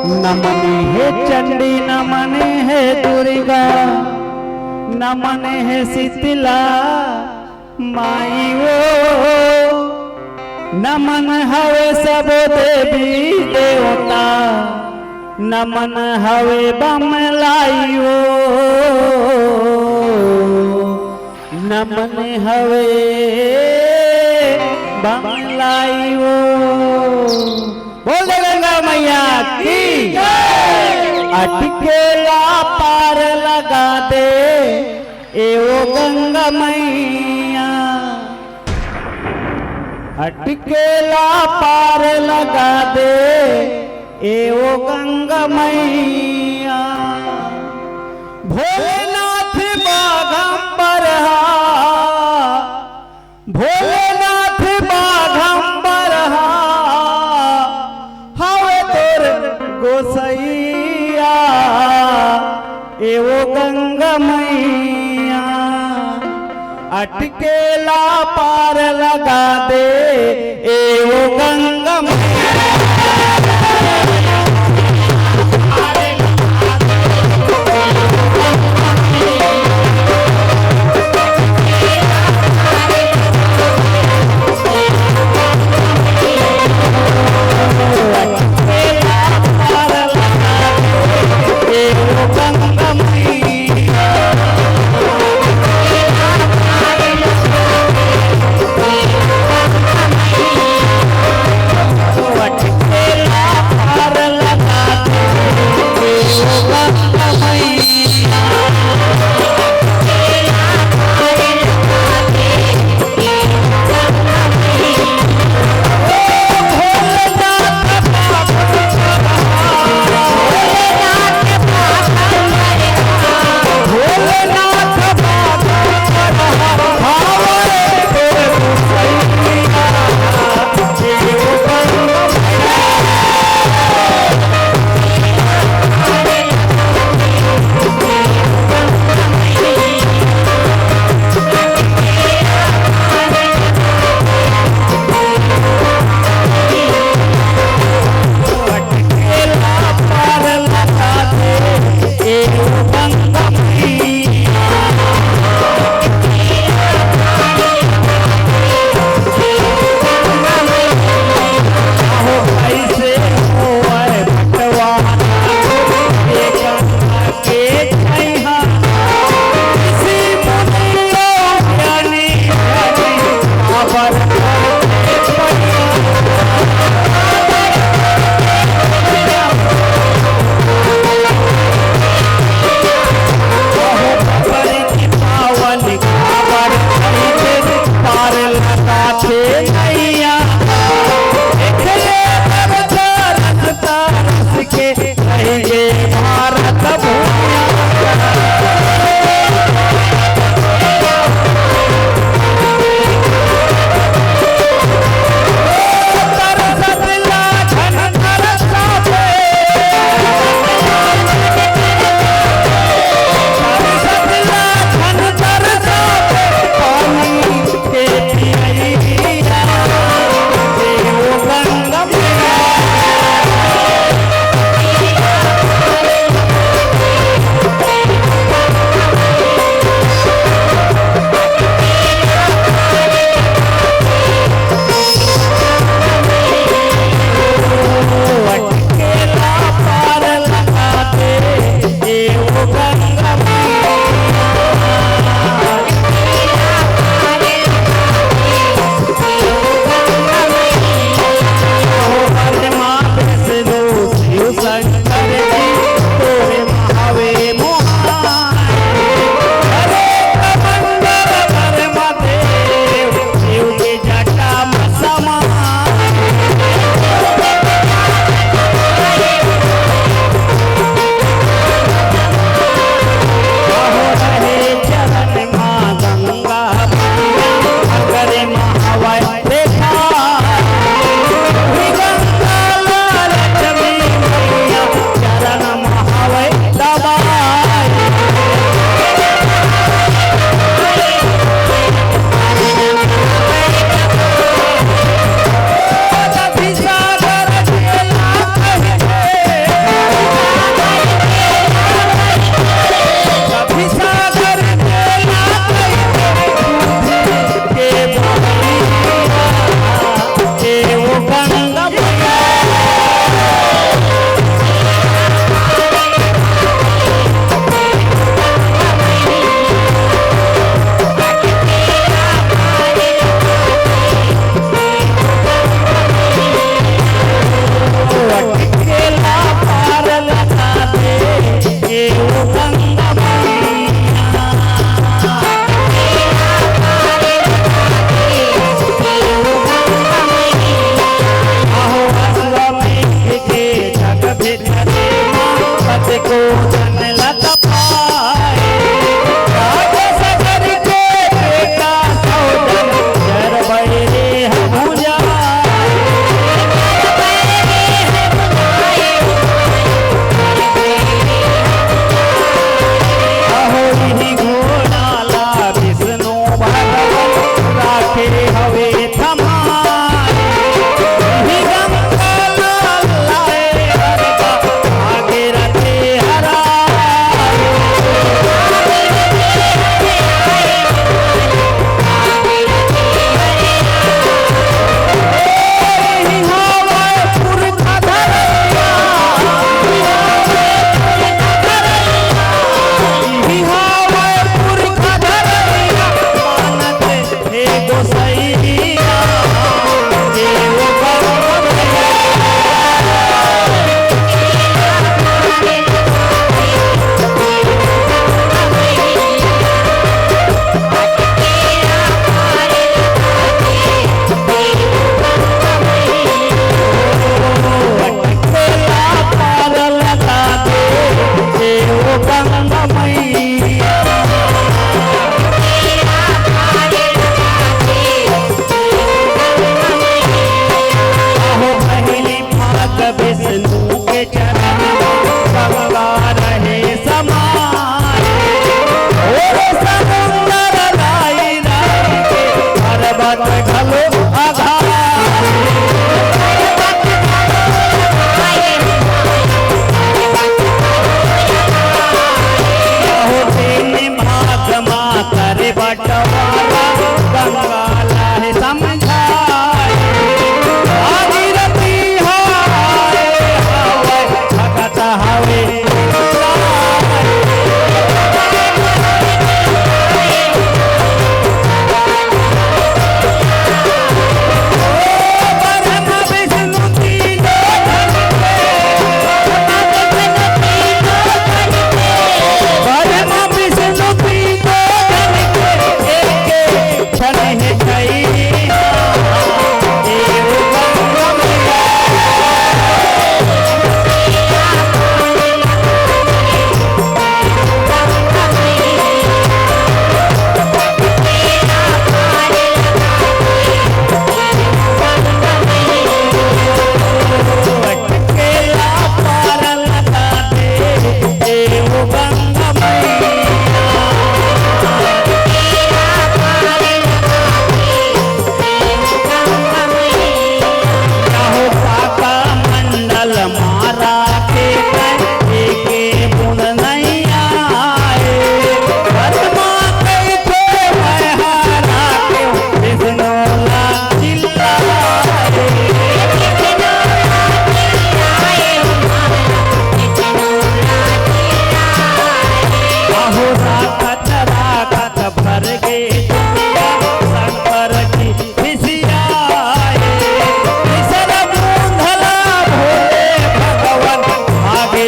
नमने हे चंडी नमने हे दुर्गा नमने हे शीतला माई वो नमन हवे सब देवी देवता नमन हवे बमलाइयो नमन हवे बमलाइयो। बोल गंगा मैया की अटकेला पार लगा दे एवो गंगा मैया अटकेला पार लगा दे एवो गंगा मैया। भोलेनाथ बाघंबर भोलेनाथ बाघंबर हवे तोर गोसैया एवो गंगा मैया अटकेला पार लगा दे एवो गंगा मैया।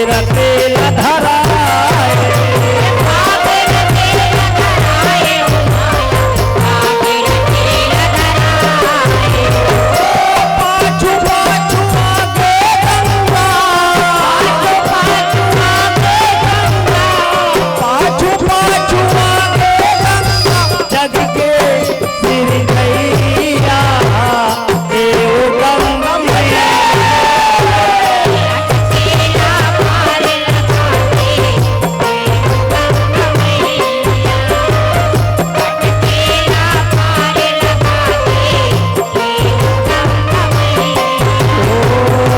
भागीर तेल धराए पाछू पाछू आगे गंगा पाछू पाछू आगे गंगा जग के सिर गैया एवो गंगा मैया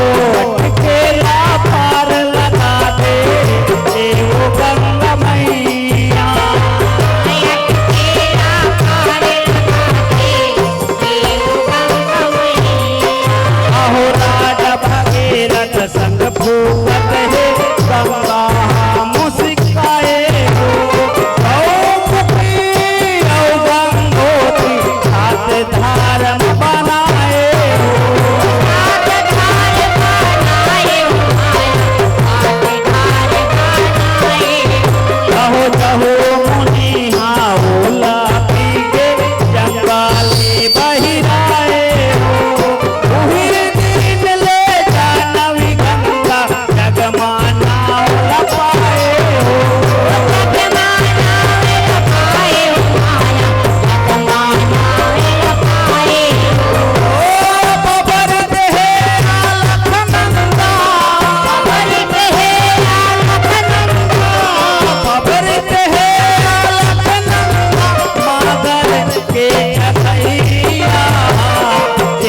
अटकेला पार लगा दे एवो गंगा मैया अहो राजा भगीरथ संग फूकत है गंगा मुस्काए हो गौमुखी औ गंगोत्री हाथ धारम बनाए हो कहो कहो मुनि हाउला पीके जंगाले बहिराए हो उहिर दिन ले जानवी गंगा जगमाना लपाए हो ओ बबर देहे लखनंदा बबर देहे लखनंदा मगर के अखैया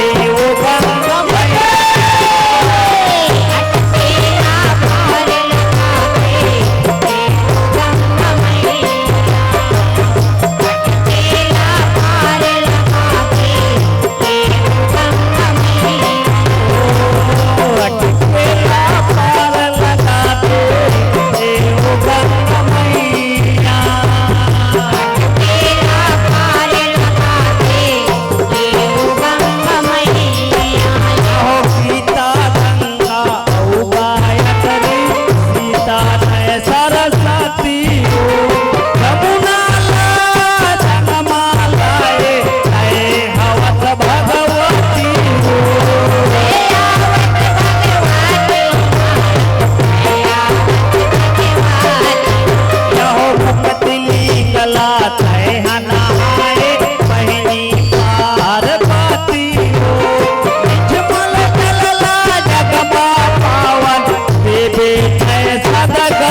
एवो गंगा मैया अटकेला पार लगा दे एवो गंगा मैया अहो सीता गंगा औ गायत्री सीता नय सरस्वती हो यमुना ला जगमालाए नय हवत भगवती हो यहो मुकतिली कला तय नहाए बहनी पार्वती हो निजमल कलला जगमा पावन देवे जय सदग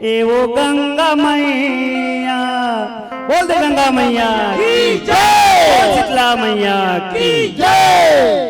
ए वो गंगा मैया। बोल दे गंगा मैया की जय, शीतला मैया की जय।